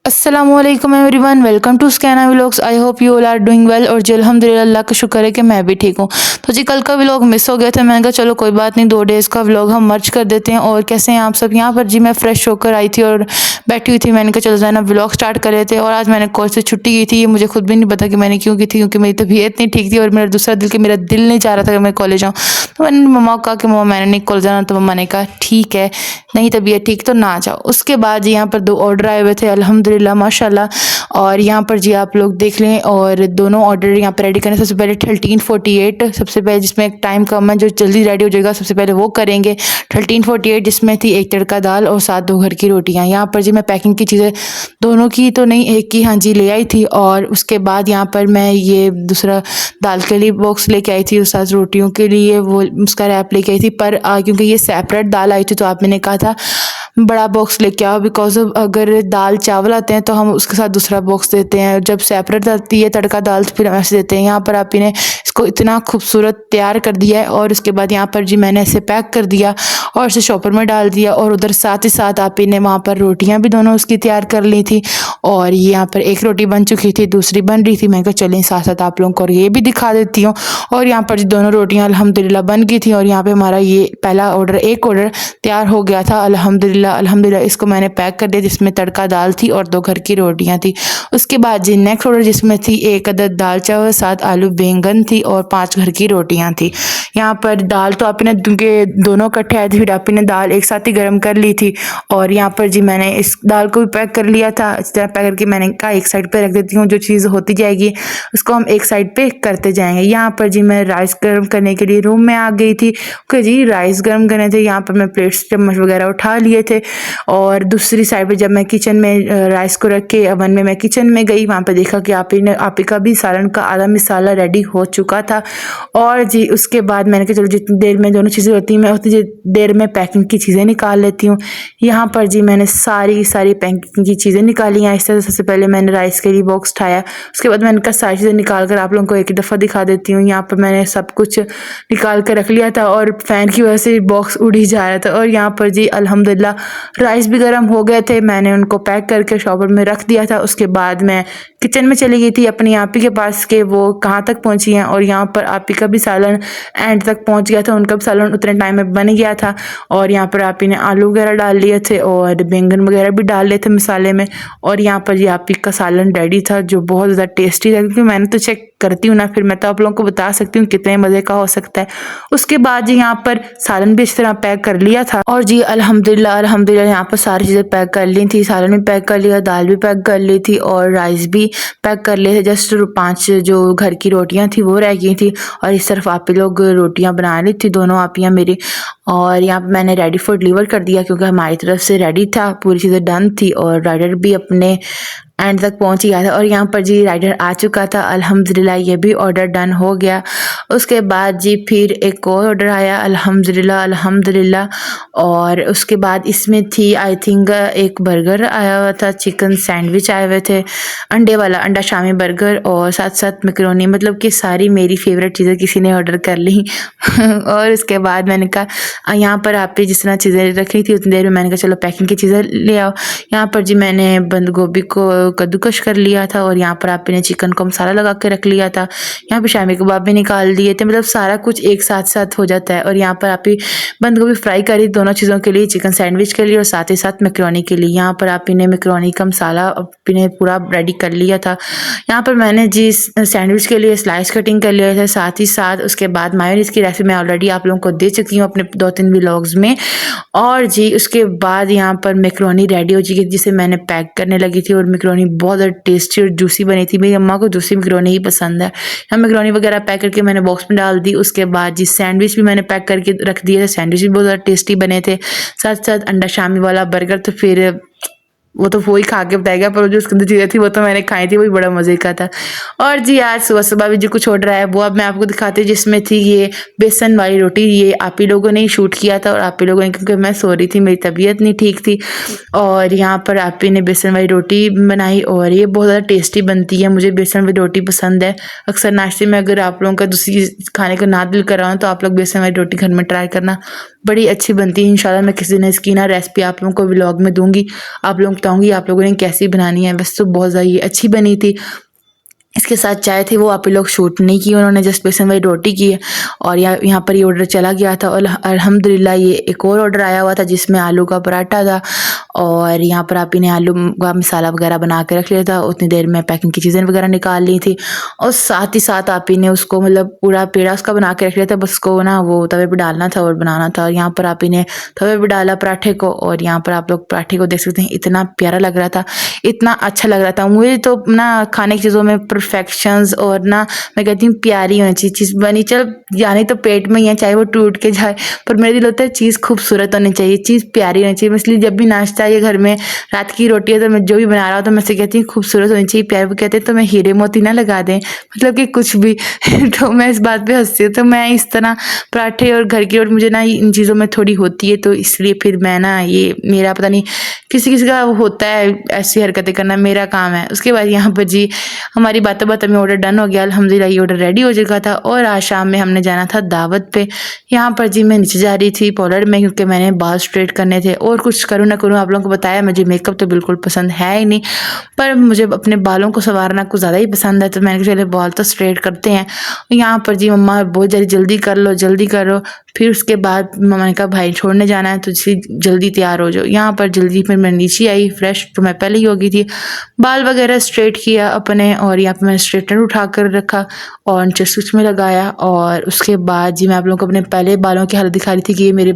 अस्सलामुअलैकुम everyone, welcome to Scana vlogs. I hope you all are doing well. और जी अल्हम्दुलिल्लाह, अल्लाह का शुक्र है कि मैं भी ठीक हूँ। तो जी कल का व्लॉग मिस हो गया था, मैंने कहा चलो कोई बात नहीं, 2 डेज़ का व्लॉग हम मर्ज कर देते हैं। और कैसे हैं आप सब? यहाँ पर जी मैं फ्रेश होकर आई थी और बैठी हुई थी। मैंने कहा चलो ज़रा व्लॉग स्टार्ट कर लेते हैं। और आज मैंने कॉलेज से छुट्टी की थी, ये मुझे खुद भी नहीं पता कि मैंने क्यों की थी, क्योंकि मेरी तबीयत नहीं ठीक थी और मेरा दूसरा दिल, कि मेरा दिल नहीं चाह रहा था कि मैं कॉलेज जाऊँ। तो मैंने मम्मा को कहा कि मम्मा मैंने नहीं कॉलेज जाना। तो मम्मा ने कहा ठीक है, नहीं तबीयत ठीक तो ना जाओ। उसके बाद यहाँ पर 2 ऑर्डर आए हुए थे अल्हम्दुलिल्लाह माशाल्लाह। और यहाँ पर जी आप लोग देख लें, और दोनों ऑर्डर यहाँ पर रेडी करें। सबसे पहले 1348, सबसे पहले जिसमें एक टाइम कम है, जो जल्दी रेडी हो जाएगा, सबसे पहले वो करेंगे। 1348 जिसमें थी 1 तड़का दाल और 7 2 घर की रोटियाँ। यहाँ पर जी मैं पैकिंग की चीज़ें दोनों की तो नहीं, एक की हाँ जी ले आई थी। और उसके बाद यहाँ पर मैं ये दूसरा दाल के लिए बॉक्स लेके आई थी, और 7 रोटियों के लिए वो उसका रैप लेके आई थी। पर क्योंकि ये सेपरेट दाल आई थी, तो आप मैंने कहा था बड़ा बॉक्स लेके आओ, बिकॉज अगर दाल चावल आते हैं तो हम उसके साथ दूसरा बॉक्स देते हैं, जब सेपरेट आती है तड़का दाल तो फिर हम ऐसे देते हैं। यहाँ पर आप ने इसको इतना खूबसूरत तैयार कर दिया है। और उसके बाद यहाँ पर जी मैंने इसे पैक कर दिया और इसे शॉपर में डाल दिया। और उधर साथ ही साथ आप ने वहाँ पर रोटियाँ भी दोनों उसकी तैयार कर ली थी। और ये यहाँ पर एक रोटी बन चुकी थी, दूसरी बन रही थी। मैं कहा चलें साथ साथ आप लोगों को और ये भी दिखा देती हूँ। और यहाँ पर जी दोनों रोटियाँ अल्हम्दुलिल्लाह बन गई थी। और यहाँ पे हमारा ये पहला ऑर्डर, एक ऑर्डर तैयार हो गया था अल्हम्दुलिल्लाह। अल्हम्दुलिल्लाह इसको मैंने पैक कर दिया, जिसमें तड़का दाल थी और 2 घर की रोटियाँ थी। उसके बाद जी नेक्स्ट ऑर्डर, जिसमें थी 1 अदद दाल चावल, 7 आलू बैंगन थी और 5 घर की रोटियाँ थी। यहाँ पर दाल तो आपने दोनों इकट्ठे आए थे, फिर आपने दाल एक साथ ही गर्म कर ली थी। और यहाँ पर जी मैंने इस दाल को भी पैक कर लिया था। इस तरह पैक करके मैंने कहा एक साइड पे रख देती हूँ, जो चीज़ होती जाएगी उसको हम एक साइड पे करते जाएंगे। यहाँ पर जी मैं राइस गर्म करने के लिए रूम में आ गई थी। ओके जी, राइस गर्म करने थे। यहाँ पर मैं प्लेट्स चम्मच वगैरह उठा लिए थे। और दूसरी साइड पे जब मैं किचन में राइस को रख के ओवन में मैं किचन में गई, वहाँ पे देखा कि आपी का भी सालन का आधा मिसाला रेडी हो चुका था। और जी उसके बाद मैंने कहा चलो जितनी देर में दोनों चीज़ें होती हैं, मैं उतनी देर में पैकिंग की चीज़ें निकाल लेती हूँ। यहाँ पर जी मैंने सारी पैकिंग की चीज़ें निकाली हैं। इस तरह सबसे पहले मैंने राइस के लिए बॉक्स उठाया, उसके बाद मैंने कहा सारी चीज़ें निकाल कर आप लोगों को एक दफ़ा दिखा देती हूँ। यहाँ पर मैंने सब कुछ निकाल कर रख लिया था, और फ़ैन की वजह से बॉक्स उड़ ही जा रहा था। और यहाँ पर जी अल्हम्दुलिल्लाह राइस भी गर्म हो गए थे, मैंने उनको पैक करके शॉपर में रख दिया था। उसके बाद मैं किचन में चली गई थी अपनी आपी के पास के वो कहाँ तक पहुँची हैं। और यहाँ पर आपी का भी सालन एंड तक पहुँच गया था, उनका भी सालन उतने टाइम में बन गया था। और यहाँ पर आपी ने आलू वगैरह डाल लिए थे और बैंगन वगैरह भी डाल लिए थे मसाले में। और यहाँ पर ये आपी का सालन रेडी था, जो बहुत ज़्यादा टेस्टी था, क्योंकि मैंने तो चेक करती हूँ ना, फिर मैं तो आप लोगों को बता सकती हूँ कितने मज़े का हो सकता है। उसके बाद जी यहाँ पर सालन भी इस तरह पैक कर लिया था। और जी अल्हम्दुलिल्लाह अल्हम्दुलिल्लाह यहाँ पर सारी चीज़ें पैक कर ली थी, सालन भी पैक कर लिया, दाल भी पैक कर ली थी और राइस भी पैक कर लिए थे। जस्ट 5 जो घर की रोटियाँ थी वो रह गई थी। और इस तरफ आप लोग रोटियाँ बना ली थी, दोनों आपियाँ मेरी। और यहाँ पर मैंने रेडी फॉर डिलीवर कर दिया, क्योंकि हमारी तरफ से रेडी था, पूरी चीज़ें डन थी और राइडर भी अपने एंड तक पहुंच गया था। और यहाँ पर जी राइडर आ चुका था अल्हम्दुलिल्लाह, ये भी ऑर्डर डन हो गया। उसके बाद जी फिर एक और ऑर्डर आया अल्हम्दुलिल्लाह अल्हम्दुलिल्लाह। और उसके बाद इसमें थी आई थिंक एक बर्गर आया हुआ था, चिकन सैंडविच आए हुए थे, अंडे वाला अंडा शामी बर्गर, और साथ साथ मैकरोनी, मतलब कि सारी मेरी फेवरेट चीज़ें किसी ने ऑर्डर कर ली। और उसके बाद मैंने कहा यहाँ पर आप ही जिस तरह चीज़ें रखी थी उतनी देर में मैंने कहा चलो पैकिंग की चीज़ें ले आओ। यहाँ पर जी मैंने बंद गोभी को कद्दूकश कर लिया था, और यहाँ पर आप ने चिकन को मसाला लगा के रख लिया था। यहाँ पे शामी कबाब भी निकाल दिए थे, मतलब सारा कुछ एक साथ साथ हो जाता है। और यहाँ पर आप ही बंद गोभी फ्राई करी दोनों चीज़ों के लिए, चिकन सैंडविच के लिए और साथ ही साथ मैकरोनी के लिए। यहाँ पर आप ने मैकरोनी का मसाला आपने पूरा रेडी कर लिया था। यहाँ पर मैंने जी सैंडविच के लिए स्लाइस कटिंग कर लिया था, साथ ही साथ उसके बाद मायोनीज़ की रेसिपी मैं ऑलरेडी आप लोगों को दे चुकी हूँ अपने 2-3 व्लॉग्स में। और जी उसके बाद यहाँ पर मैकरोनी रेडी हो चुकी थी, जिसे मैंने पैक करने लगी थी। और मैकरोनी बहुत ज़्यादा टेस्टी और जूसी बनी थी, मेरी अम्मा को जूसी मैकरोनी ही पसंद है। यहाँ मैकरोनी वगैरह पैक करके मैंने बॉक्स में डाल दी। उसके बाद जी सैंडविच भी मैंने पैक करके रख दिए थे, सैंडविच भी बहुत ज़्यादा टेस्टी बने थे, साथ साथ अंडा शामी वाला बर्गर। तो फिर वो तो वो ही खा के बताएगा, पर जो उसके अंदर चीज़ें थी वो तो मैंने खाई थी, वो भी बड़ा मज़े का था। और जी आज सुबह सुबह भी जो कुछ ऑर्डर आया वो अब मैं आपको दिखाती हूँ, जिसमें थी ये बेसन वाली रोटी। ये आप ही लोगों ने ही शूट किया था, और आप ही लोगों ने, क्योंकि मैं सो रही थी, मेरी तबीयत नहीं ठीक थी। और यहाँ पर आप ही ने बेसन वाली रोटी बनाई, और ये बहुत ज़्यादा टेस्टी बनती है। मुझे बेसन वाली रोटी पसंद है। अक्सर नाश्ते में अगर आप लोगों का दूसरी चीज़ खाने का ना दिल कर रहा हो तो आप लोग बेसन वाली रोटी घर में ट्राई करना, बड़ी अच्छी बनती है। इंशाल्लाह मैं किसी दिन इसकी ना रेसिपी आप लोगों को व्लॉग में दूंगी, आप लोगों को बताऊंगी आप लोगों ने कैसी बनानी है। वैसे तो बहुत ज़्यादा ये अच्छी बनी थी। इसके साथ चाय थी, वो आप लोग शूट नहीं की, उन्होंने जस्ट बेसन वाली रोटी की है। और यहाँ पर ये ऑर्डर चला गया था, और अल्हम्दुलिल्लाह ये एक और ऑर्डर आया हुआ था जिसमें आलू का पराठा था। और यहाँ पर आप इन्हें आलू का मसाला वगैरह बना के रख लिया था, उतनी देर में पैकिंग की चीज़ें वगैरह निकाल ली थी। और साथ ही साथ आप ही ने उसको मतलब पूरा पेड़ा उसका बना के रख लिया था, बस उसको ना वो तवे पर डालना था और बनाना था। और यहाँ पर आप इन्हें तवे पर डाला पराठे को, और यहाँ पर आप लोग पराठे को देख सकते हैं, इतना प्यारा लग रहा था, इतना अच्छा लग रहा था। मुझे तो ना खाने की चीज़ों में परफेक्शंस और ना मैं कहती हूँ प्यारी होनी चाहिए चीज़ बनी, चल जाने तो पेट में ही है, चाहे वो टूट के जाए, पर मेरे दिल होता है चीज़ खूबसूरत होनी चाहिए, चीज़ प्यारी होनी चाहिए। इसलिए जब भी नाश्ता या घर में रात की रोटी है तो मैं जो भी बना रहा हूँ तो मैं से कहती हूँ खूबसूरत होनी चाहिए, प्यारी। वो कहते हैं तो मैं हीरे मोती ना लगा दें, मतलब कि कुछ भी तो मैं इस बात पे हंसती हूँ। तो मैं इस तरह पराठे और घर की रोटी मुझे ना इन चीज़ों में थोड़ी होती है, तो इसलिए फिर मैं ना ये मेरा पता नहीं किसी किसी का होता है ऐसी हरकतें करना, मेरा काम है। उसके बाद यहाँ पर जी हमारी बातों बातों में ऑर्डर डन हो गया, अल्हम्दुलिल्लाह ये ऑर्डर रेडी हो चुका था। और आज शाम में हमने जाना था दावत पे। यहाँ पर जी मैं नीचे जा रही थी पार्लर में, क्योंकि मैंने बाल स्ट्रेट करने थे। और कुछ करूँ ना करूँ, आप लोगों को बताया मुझे मेकअप तो बिल्कुल पसंद है ही नहीं, पर मुझे अपने बालों को संवारना कुछ ज़्यादा ही पसंद है, तो मैंने कहा चले बाल तो स्ट्रेट करते हैं। यहाँ पर जी मम्मा बहुत जल्दी कर लो, जल्दी करो। फिर उसके बाद मम्मा ने कहा भाई छोड़ने जाना है तो जल्दी तैयार हो जाओ। यहाँ पर जल्दी फिर मैं नीचे आई, फ्रेश तो मैं पहले ही हो गई थी, बाल वगैरह स्ट्रेट किया अपने, और यहाँ पर मैंने स्ट्रेटनर उठा कर रखा और नीचे स्विच में लगाया। और उसके बाद जी मैं आप लोगों को अपने पहले बालों की हालत दिखा रही थी कि ये मेरे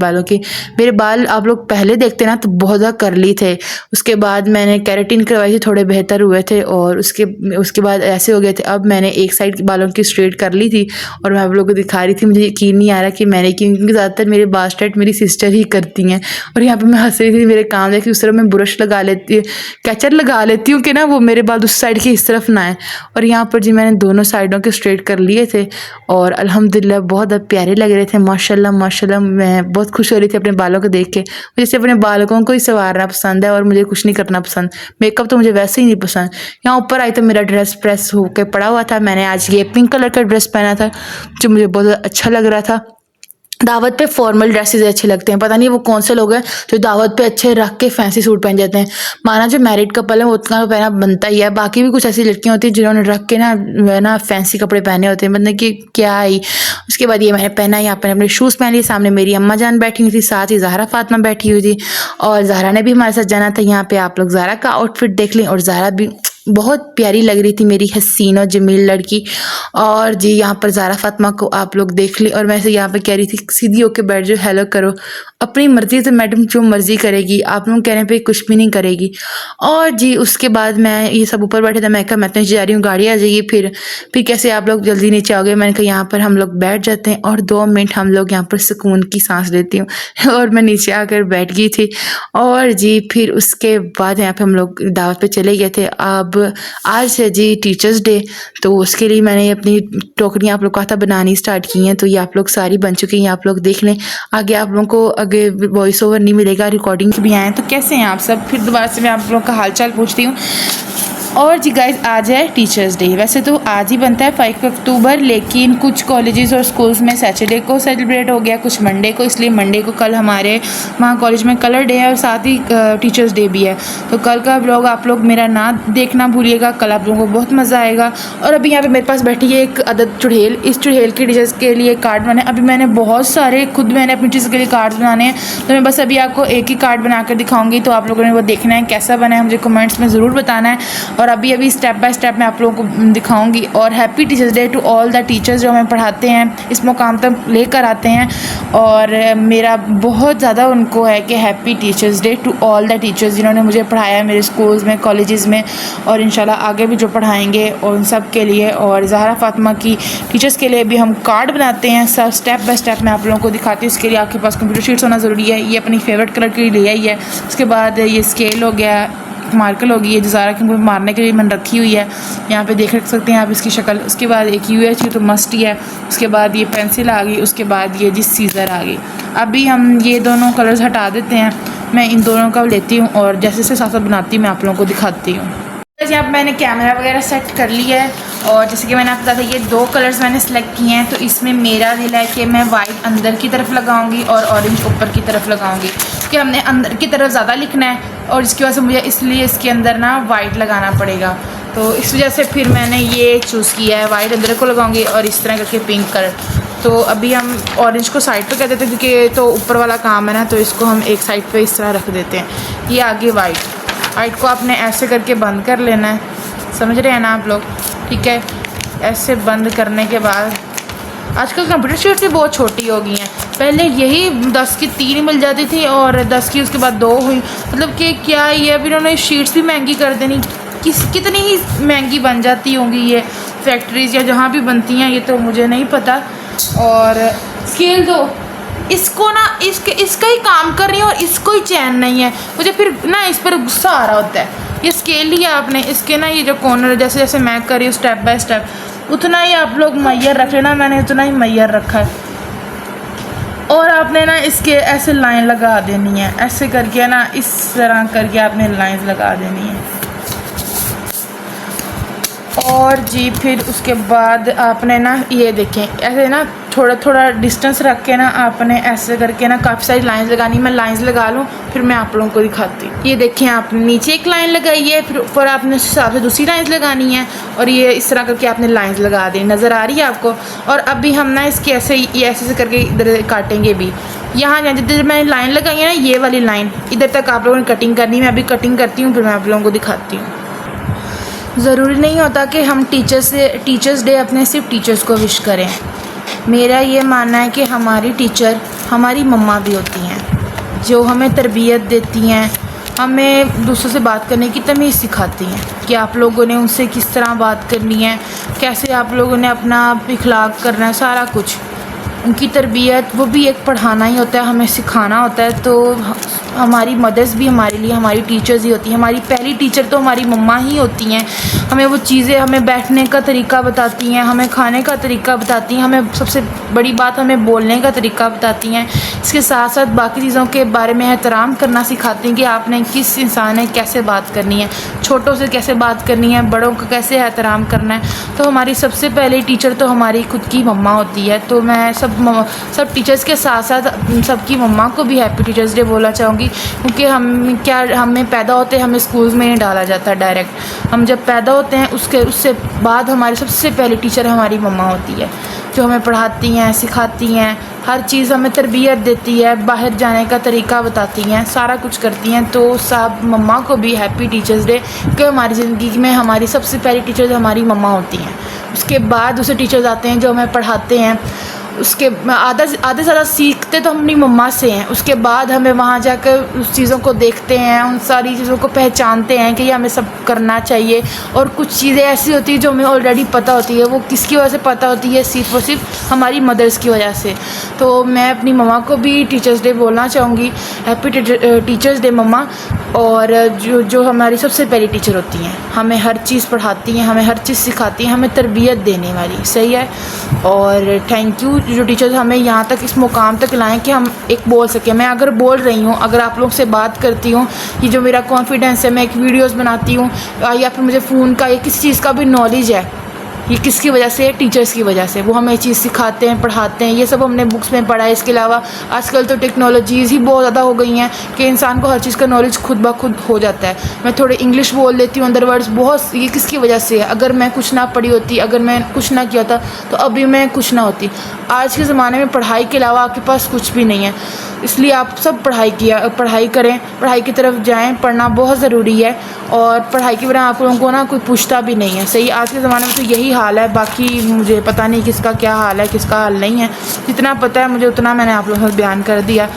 बाल आप लोग पहले देखते ना तो बहुत ज़्यादा करली थे। उसके बाद मैंने केराटिन करवाई थी, थोड़े बेहतर हुए थे, और उसके बाद ऐसे हो गए थे। अब मैंने एक साइड बालों की स्ट्रेट कर ली थी और मैं आप लोगों को दिखा रही थी। मुझे यकीन नहीं आ रहा कि मैंने क्योंकि ज़्यादातर मेरे बाल स्ट्रेट मेरी सिस्टर ही करती हैं। और यहाँ पे मैं हंस रही थी, मेरे काम देखी उस तरफ मैं ब्रश लगा लेती कैचर लगा लेती हूँ कि ना वो मेरे बाल उस साइड की इस तरफ ना आए। और यहाँ पर जी मैंने दोनों साइडों के स्ट्रेट कर लिए थे, और अल्हम्दुलिल्लाह बहुत प्यारे लग रहे थे, माशाल्लाह माशाल्लाह। मैं बहुत खुश हो रही थी अपने बालों को देख के। मुझे सिर्फ अपने बालों को ही संवारना पसंद है, और मुझे कुछ नहीं करना पसंद, मेकअप तो मुझे वैसे ही नहीं पसंद। यहाँ ऊपर आई तो मेरा ड्रेस प्रेस होकर पड़ा हुआ था। मैंने आज ये पिंक कलर का ड्रेस पहना था जो मुझे बहुत अच्छा लग रहा था। दावत पे फॉर्मल ड्रेसेस अच्छे लगते हैं, पता नहीं वो कौन से लोग हैं जो दावत पे अच्छे रख के फैंसी सूट पहन जाते हैं। माना जो मैरिड कपल है वो उतना तो पहना बनता ही है, बाकी भी कुछ ऐसी लड़कियां होती हैं जिन्होंने रख के ना फैंसी कपड़े पहने होते हैं, मतलब कि क्या ही। उसके बाद ये मैंने पहना, यहाँ पर अपने शूज़ पहन लिए। सामने मेरी अम्मा जान बैठी हुई थी, साथ ही ज़हरा फातिमा बैठी हुई थी, और ज़हरा ने भी हमारे साथ जाना था। यहाँ पे आप लोग ज़हरा का आउटफिट देख लें, और ज़हरा भी बहुत प्यारी लग रही थी, मेरी हसीन और जमील लड़की। और जी यहाँ पर ज़हरा फातिमा को आप लोग देख ली, और मैं से यहाँ पे कह रही थी सीधी होके बैठ जाओ, हेलो करो, अपनी मर्जी से मैडम जो मर्जी करेगी, आप लोग कहने पे कुछ भी नहीं करेगी। और जी उसके बाद मैं ये सब ऊपर बैठे थे, मैं कहा मैं तो नीचे जा रही हूँ, गाड़ी आ जाएगी, फिर कैसे आप लोग जल्दी नीचे आओगे। मैंने कहा यहाँ पर हम लोग बैठ जाते हैं और 2 मिनट हम लोग यहाँ पर सुकून की सांस लेती हूँ और मैं नीचे आकर बैठ गई थी। और जी फिर उसके बाद यहाँ पे हम लोग दावत पे चले गए थे। अब आज है जी टीचर्स डे, तो उसके लिए मैंने अपनी टोकरियाँ आप लोग का था बनानी स्टार्ट की हैं, तो ये आप लोग सारी बन चुकी हैं, आप लोग देख लें। आगे आप लोगों को आगे वॉइस ओवर नहीं मिलेगा, रिकॉर्डिंग भी आए। तो कैसे हैं आप सब, फिर दोबारा से मैं आप लोगों का हालचाल पूछती हूँ। और जी गाइज आज है टीचर्स डे। वैसे तो आज ही बनता है 5 अक्टूबर, लेकिन कुछ कॉलेजेस और स्कूल्स में सैटरडे को सेलिब्रेट हो गया, कुछ मंडे को, इसलिए मंडे को कल हमारे वहाँ कॉलेज में कलर डे है और साथ ही टीचर्स डे भी है। तो कल का व्लॉग आप लोग मेरा ना देखना भूलिएगा, कल आप लोगों को बहुत मज़ा आएगा। और अभी यहाँ पे मेरे पास बैठी है एक अदद चुड़ैल, इस चुड़ैल के टीचर्स के लिए कार्ड बनाने। अभी मैंने बहुत सारे खुद मैंने अपनी टीचर्स के लिए कार्ड्स बनाने हैं, तो मैं बस अभी आपको एक ही कार्ड बना कर दिखाऊँगी, तो आप लोगों ने वो देखना है कैसा बना है, मुझे कमेंट्स में ज़रूर बताना है। और अभी स्टेप बाय स्टेप मैं आप लोगों को दिखाऊंगी। और happy teachers day to all the teachers जो हमें पढ़ाते हैं, इस मुकाम तक लेकर आते हैं। और मेरा बहुत ज़्यादा उनको है कि happy teachers day to all the teachers जिन्होंने मुझे पढ़ाया मेरे स्कूल्स में, कॉलेजेस में, और इंशाल्लाह आगे भी जो पढ़ाएंगे, और उन सब के लिए। और ज़हरा फातिमा की टीचर्स के लिए भी हम कार्ड बनाते हैं, सब स्टेप बाय स्टेप मैं आप लोगों को दिखाती हूँ। उसके लिए आपके पास कंप्यूटर शीट्स होना ज़रूरी है, ये अपनी फेवरेट कलर की ले आई है। उसके बाद ये स्केल हो गया, मार्कर होगी, ये ज़ारा की मुझे मारने के लिए मैंने रखी हुई है। यहाँ पे देख सकते हैं आप इसकी शक्ल। उसके बाद एक UH तो मस्ट ही है। उसके बाद ये पेंसिल आ गई। उसके बाद ये जी सीज़र आ गई। अभी हम ये दोनों कलर्स हटा देते हैं। मैं इन दोनों का लेती हूँ और जैसे से साथ साथ बनाती हूँ मैं आप लोगों को दिखाती हूँ। यहाँ पर मैंने कैमरा वगैरह सेट कर लिया है और जैसे कि मैंने आपको बताया था ये 2 कलर्स मैंने सेलेक्ट किए हैं। तो इसमें मेरा दिल है कि मैं वाइट अंदर की तरफ लगाऊंगी और ऑरेंज ऊपर की तरफ लगाऊंगी, क्योंकि हमने अंदर की तरफ ज़्यादा लिखना है और इसकी वजह से मुझे इसलिए इसके अंदर ना वाइट लगाना पड़ेगा। तो इस वजह से फिर मैंने ये चूज़ किया है, वाइट अंदर को लगाऊंगी और इस तरह करके पिंक कलर। तो अभी हम ऑरेंज को साइड पर कर देते हैं क्योंकि तो ऊपर वाला काम है ना, तो इसको हम एक साइड पर इस तरह रख देते हैं। ये आगे वाइट को आपने ऐसे करके बंद कर लेना है, समझ रहे हैं ना आप लोग, ठीक है। ऐसे बंद करने के बाद आजकल कंप्यूटर शीट्स भी बहुत छोटी हो गई हैं। पहले यही 10 की 3 मिल जाती थी और 10 की उसके बाद 2 हुई। मतलब कि क्या ये अभी उन्होंने शीट्स भी महंगी कर देनी, कितनी ही महंगी बन जाती होंगी ये फैक्ट्रीज़ या जहाँ भी बनती हैं, ये तो मुझे नहीं पता। और स्केल दो इसको ना, इसका ही काम कर रही हूँ और इसको ही चैन नहीं है, मुझे फिर ना इस पर गुस्सा आ रहा होता है। ये स्केल लिया आपने, इसके ना ये जो कॉर्नर जैसे जैसे मैं कर रही हूँ स्टेप बाय स्टेप उतना ही आप लोग मैयर रख लेना, मैंने उतना ही मैयर रखा है। और आपने ना इसके ऐसे लाइन लगा देनी है, ऐसे करके ना इस तरह करके आपने लाइन लगा देनी है। और जी फिर उसके बाद आपने ना ये देखें ऐसे ना थोड़ा थोड़ा डिस्टेंस रख के ना आपने ऐसे करके ना काफ़ी सारी लाइंस लगानी। मैं लाइंस लगा लूँ फिर मैं आप लोगों को दिखाती हूँ। ये देखें आपने नीचे एक लाइन लगाई है, फिर ऊपर आपने उस हिसाब से दूसरी लाइंस लगानी है और ये इस तरह करके आपने लाइंस लगा दी। नज़र आ रही है आपको। और अभी हम ना इसके ऐसे ऐसे करके इधर काटेंगे भी। यहाँ जिधर मैंने लाइन लगाई है ना, ये वाली लाइन इधर तक आप लोगों ने कटिंग करनी है। मैं अभी कटिंग करती हूँ फिर मैं आप लोगों को दिखाती हूँ। ज़रूरी नहीं होता कि हम टीचर्स डे अपने सिर्फ टीचर्स को विश करें। मेरा ये मानना है कि हमारी टीचर हमारी मम्मा भी होती हैं, जो हमें तरबियत देती हैं, हमें दूसरों से बात करने की तमीज़ सिखाती हैं कि आप लोगों ने उनसे किस तरह बात करनी है, कैसे आप लोगों ने अपना इखलाक करना है, सारा कुछ। उनकी तरबियत वो भी एक पढ़ाना ही होता है, हमें सिखाना होता है। तो हमारी मदर्स भी हमारे लिए हमारी टीचर्स ही होती हैं। हमारी पहली टीचर तो हमारी मम्मा ही होती हैं। हमें वो चीज़ें, हमें बैठने का तरीका बताती हैं, हमें खाने का तरीका बताती हैं, हमें सबसे बड़ी बात हमें बोलने का तरीका बताती हैं। इसके साथ साथ बाकी चीज़ों के बारे में एहतराम करना सिखाती हैं कि आपने किस इंसान ने कैसे बात करनी है, छोटों से कैसे बात करनी है, बड़ों का कैसे एहतराम करना है। तो हमारी सबसे पहली टीचर तो हमारी खुद की मम्मा होती है। तो मैं सब टीचर्स के साथ साथ सबकी मम्मा को भी हैप्पी टीचर्स डे बोलना चाहूँगी, क्योंकि हमें पैदा होते हमें स्कूल्स में नहीं डाला जाता डायरेक्ट। हम जब पैदा होते हैं उससे बाद हमारी सबसे पहली टीचर हमारी मम्मा होती है, जो हमें पढ़ाती हैं, सिखाती हैं, हर चीज़ हमें तरबियत देती है, बाहर जाने का तरीका बताती हैं, सारा कुछ करती हैं। तो सब मम्मा को भी हैप्पी टीचर्स डे, क्योंकि हमारी ज़िंदगी में हमारी सबसे पहली टीचर्स हमारी मम्मा होती हैं। उसके बाद दूसरे टीचर्स आते हैं जो हमें पढ़ाते हैं। उसके आधे से ज़्यादा सीखते तो हम अपनी मम्मा से हैं। उसके बाद हमें वहाँ जाकर उस चीज़ों को देखते हैं, उन सारी चीज़ों को पहचानते हैं कि ये हमें सब करना चाहिए। और कुछ चीज़ें ऐसी होती हैं जो हमें ऑलरेडी पता होती है, वो किसकी वजह से पता होती है, सिर्फ़ और सिर्फ हमारी मदर्स की वजह से। तो मैं अपनी मम्मा को भी टीचर्स डे बोलना चाहूँगी, हैप्पी टीचर्स डे मम्मा। और जो हमारी सबसे पहली टीचर होती हैं, हमें हर चीज़ पढ़ाती हैं, हमें हर चीज़ सिखाती हैं, हमें तरबियत देने वाली, सही है। और थैंक यू जो टीचर्स हमें यहाँ तक इस मुकाम तक लाएं कि हम एक बोल सकें। मैं अगर बोल रही हूँ, अगर आप लोग से बात करती हूँ, ये जो मेरा कॉन्फिडेंस है, मैं एक वीडियोस बनाती हूँ या फिर मुझे फ़ोन का या किसी चीज़ का भी नॉलेज है, ये किसकी वजह से? टीचर्स की वजह से। वो हमें चीज़ सिखाते हैं, पढ़ाते हैं। ये सब हमने बुक्स में पढ़ा है। इसके अलावा आजकल तो टेक्नोलॉजीज़ ही बहुत ज़्यादा हो गई हैं कि इंसान को हर चीज़ का नॉलेज खुद ब खुद हो जाता है। मैं थोड़े इंग्लिश बोल लेती हूँ अंदर वर्ड्स बहुत, ये किसकी वजह से है? अगर मैं कुछ ना पढ़ी होती, अगर मैं कुछ ना किया था तो अभी मैं कुछ ना होती। आज के ज़माने में पढ़ाई के अलावा आपके पास कुछ भी नहीं है, इसलिए आप सब पढ़ाई करें, पढ़ाई की तरफ जाएं। पढ़ना बहुत ज़रूरी है और पढ़ाई के बिना आप लोगों को ना कोई पूछता भी नहीं है, सही। आज के ज़माने में तो यही हाल है, बाकी मुझे पता नहीं किसका क्या हाल है, किसका हाल नहीं है। जितना पता है मुझे उतना मैंने आप लोगों को बयान कर दिया।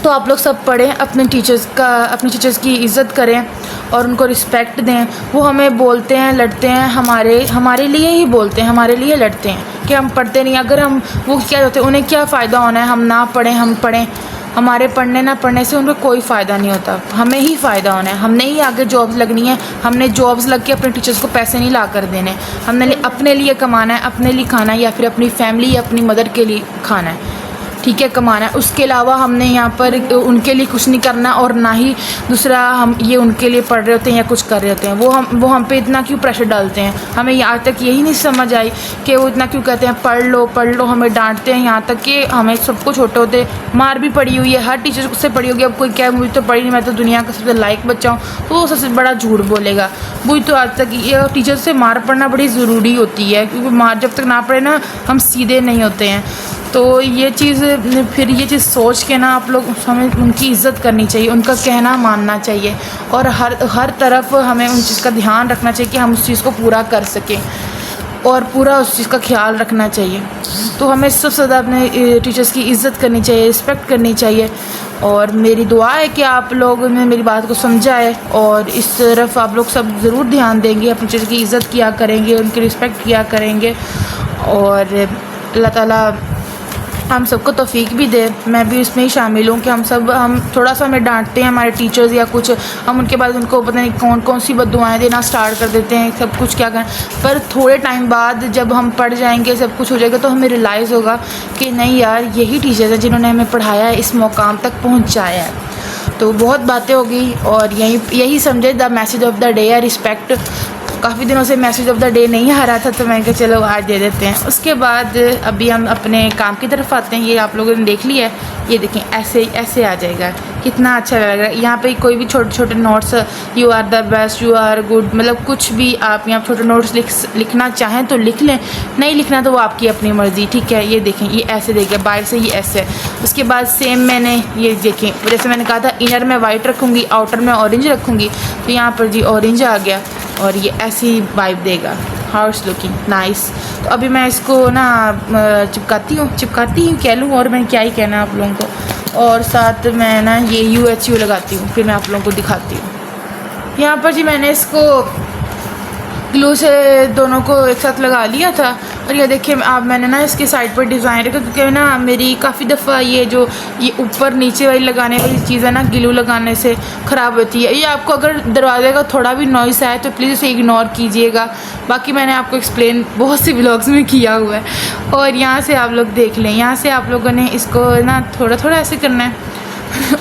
तो आप लोग सब पढ़ें, अपने टीचर्स की इज़्ज़त करें और उनको रिस्पेक्ट दें। वो हमें बोलते हैं, लड़ते हैं, हमारे लिए ही बोलते हैं, हमारे लिए लड़ते हैं कि हम पढ़ते नहीं। अगर हम वो क्या होते हैं, उन्हें क्या फ़ायदा होना है हम ना पढ़ें, हम पढ़ें। हमारे पढ़ने ना पढ़ने से उनको कोई फ़ायदा नहीं होता, हमें ही फ़ायदा होना है, हमने ही आगे जॉब्स लगनी है, हमने जॉब्स लग के अपने टीचर्स को पैसे नहीं ला कर देने, हमने अपने लिए कमाना है, अपने लिए खाना है, या फिर अपनी फैमिली या अपनी मदर के लिए खाना है, ठीक है, कमाना है। उसके अलावा हमने यहाँ पर उनके लिए कुछ नहीं करना, और ना ही दूसरा हम ये उनके लिए पढ़ रहे होते हैं या कुछ कर रहे होते हैं। वो हम पे इतना क्यों प्रेशर डालते हैं, हमें आज तक यही नहीं समझ आई कि वो इतना क्यों कहते हैं पढ़ लो, हमें डांटते हैं। यहाँ तक कि हमें सबको छोटे होते मार भी पड़ी हुई है, हर टीचर से पड़ी होगी। अब कोई क्या मुझे तो पढ़ी नहीं, मैं तो दुनिया का सबसे लायक बच्चा हूँ, तो वो सबसे बड़ा झूठ बोलेगा। मुझे तो आज तक ये टीचर से मार पड़ना बड़ी ज़रूरी होती है, क्योंकि मार जब तक ना पड़े ना हम सीधे नहीं होते हैं। तो ये चीज़ सोच के ना आप लोग हमें उनकी इज़्ज़त करनी चाहिए, उनका कहना मानना चाहिए, और हर तरफ हमें उन चीज़ का ध्यान रखना चाहिए कि हम उस चीज़ को पूरा कर सकें, और पूरा उस चीज़ का ख्याल रखना चाहिए। तो हमें सबसे ज़्यादा अपने टीचर्स की इज़्ज़त करनी चाहिए, रिस्पेक्ट करनी चाहिए। और मेरी दुआ है कि आप लोगों ने मेरी बात को समझा है, और इस तरफ आप लोग सब ज़रूर ध्यान देंगे, अपनी टीचर की इज़्ज़त किया करेंगे, उनकी रिस्पेक्ट किया करेंगे। और अल्लाह ताला हम सबको तौफीक भी दे, मैं भी इसमें ही शामिल हूँ कि हम थोड़ा सा हमें डांटते हैं हमारे टीचर्स या कुछ, हम उनके बाद उनको पता नहीं कौन सी बद्दुआएं देना स्टार्ट कर देते हैं, सब कुछ क्या करें। पर थोड़े टाइम बाद जब हम पढ़ जाएंगे, सब कुछ हो जाएगा, तो हमें रियलाइज़ होगा कि नहीं यार, यही टीचर्स हैं जिन्होंने हमें पढ़ाया है, इस मुकाम तक पहुँचाया है। तो बहुत बातें हो गई, और यही समझे the message of the day है रिस्पेक्ट। काफ़ी दिनों से मैसेज ऑफ द डे नहीं आ रहा था, तो मैंने कहा चलो आज दे देते हैं। उसके बाद अभी हम अपने काम की तरफ आते हैं। ये आप लोगों ने देख लिया है, ये देखें ऐसे आ जाएगा, कितना अच्छा लग रहा है। यहाँ पे कोई भी छोटे छोटे notes, you are the best, you are good, मतलब कुछ भी आप यहाँ छोटे नोट्स लिखना चाहें तो लिख लें, नहीं लिखना तो वो आपकी अपनी मर्ज़ी, ठीक है। ये देखें, ये ऐसे देखें, बाहर से ये ऐसे है। उसके बाद सेम मैंने ये देखें, जैसे मैंने कहा था इनर में वाइट रखूँगी, आउटर में ऑरेंज रखूँगी, तो यहाँ पर जी ऑरेंज आ गया, और ये ऐसी वाइब देगा। How it's looking nice. तो अभी मैं इसको ना चिपकाती हूँ कह लूँ, और मैं क्या ही कहना आप लोगों को। और साथ मैं ना ये UHU लगाती हूँ, फिर मैं आप लोगों को दिखाती हूँ। यहाँ पर जी मैंने इसको ग्लू से दोनों को एक साथ लगा लिया था। और ये देखिए आप, मैंने ना इसके साइड पर डिज़ाइन रखा, क्योंकि ना मेरी काफ़ी दफ़ा ये ऊपर नीचे वाली लगाने वाली चीज़ है ना, ग्लू लगाने से ख़राब होती है। ये आपको अगर दरवाजे का थोड़ा भी नॉइस आए तो प्लीज़ उसे इग्नोर कीजिएगा। बाकी मैंने आपको एक्सप्लेन बहुत सी व्लॉग्स में किया हुआ है। और यहाँ से आप लोग देख लें, यहाँ से आप लोगों ने इसको ना थोड़ा थोड़ा ऐसे करना है,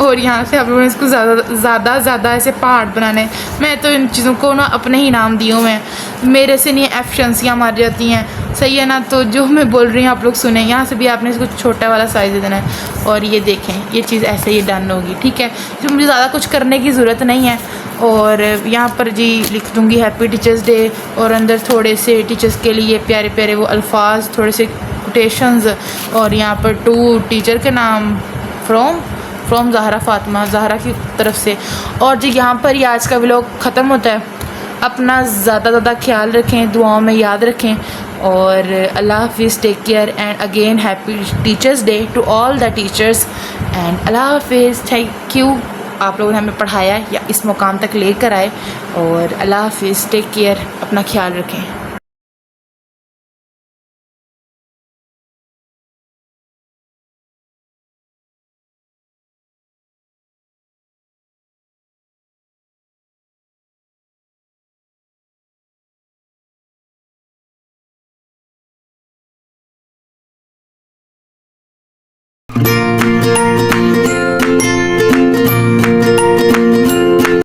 और यहाँ से आप लोगों ने इसको ज़्यादा ऐसे पहाड़ बनाने हैं। मैं तो इन चीज़ों को ना अपने ही नाम दी हूँ, मैं मेरे से नहीं एफिशिएंसियाँ मार जाती हैं, सही है ना। तो जो मैं बोल रही हूँ आप लोग सुने। यहाँ से भी आपने इसको छोटा वाला साइज़ दे देना है, और ये देखें ये चीज़ ऐसे ही डन होगी, ठीक है। तो मुझे ज़्यादा कुछ करने की ज़रूरत नहीं है। और यहाँ पर जी लिख दूँगी हैप्पी टीचर्स डे, और अंदर थोड़े से टीचर्स के लिए प्यारे प्यारे वो अल्फाज, थोड़े से कोटेशंस, और यहाँ पर 2 टीचर के नाम फ्रॉम ज़हरा फ़ातिमा, ज़हरा की तरफ से। और जी यहाँ पर ही आज का व्लॉग ख़त्म होता है। अपना ज़्यादा ख्याल रखें, दुआओं में याद रखें, और अल्लाह हाफिज़, take care, and again happy teachers day to all the teachers, and अल्लाह हाफिज़, थैंक यू आप लोगों ने हमें पढ़ाया या इस मुकाम तक लेकर आए। और अल्लाह हाफिज़, टेक केयर, अपना ख्याल रखें।